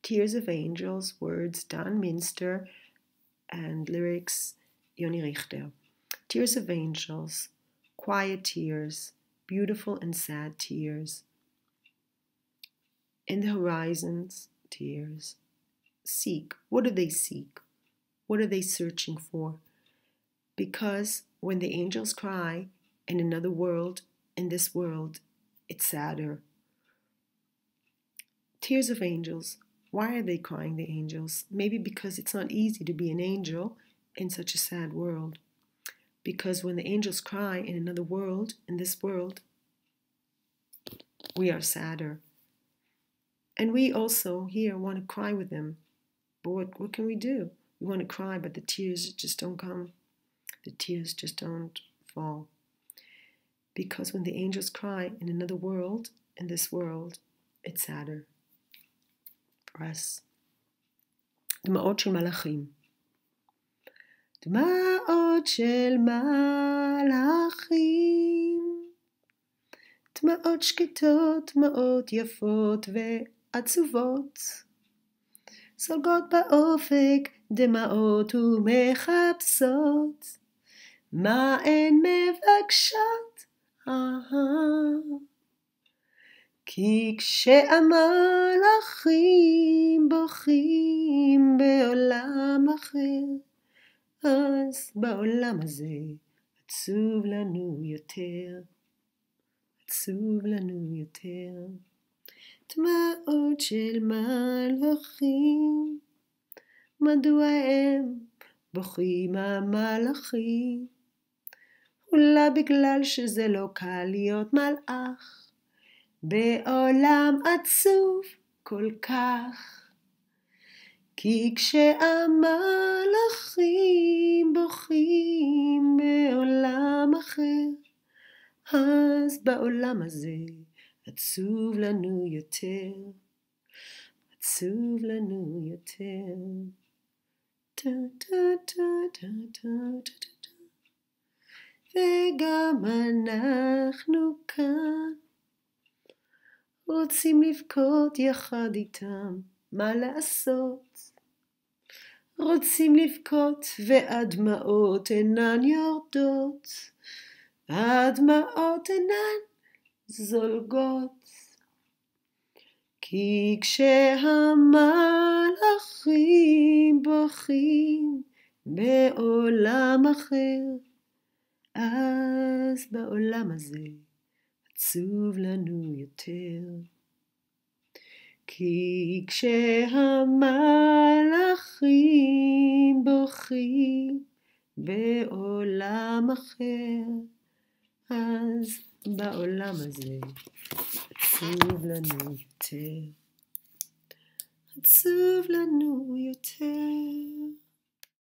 Tears of Angels, words Don Minster, and lyrics Yoni Richter. Tears of Angels, quiet tears, beautiful and sad tears. In the horizons, tears. Seek. What do they seek? What are they searching for? Because when the angels cry in another world, in this world, it's sadder. Tears of angels. Why are they crying, the angels? Maybe because it's not easy to be an angel in such a sad world. Because when the angels cry in another world, in this world, we are sadder. And we also here want to cry with them. But what can we do? We want to cry, but the tears just don't come. The tears just don't fall. Because when the angels cry in another world, in this world, it's sadder for us. דמעות של מלאכים. דמעות של מלאכים, דמעות שקטות, דמעות יפות ועצובות, סולגות באופק, דמעות ומחפשות, מה הן מבקשות? כי כשהמלאכים בוכים בעולם אחר, אז בעולם הזה עצוב לנו יותר, עצוב לנו יותר. דמעות של מלאכים, מדוע הם בוכים המלאכים? אולי בגלל שזה לא קל להיות מלאך בעולם עצוב כל כך. כי כשהמלאכים בוכים בעולם אחר, אז בעולם הזה עצוב לנו יותר, עצוב לנו יותר. וגם אנחנו כאן רוצים לבכות יחד איתם, מה לעשות? רוצים לבכות והדמעות אינן יורדות, הדמעות אינן זולגות. כי כשהמלאכים בוכים בעולם אחר, אז בעולם הזה עצוב לנו יותר. כי כשהמלאכים בוכים בעולם אחר, אז בעולם הזה עצוב לנו יותר, עצוב לנו יותר.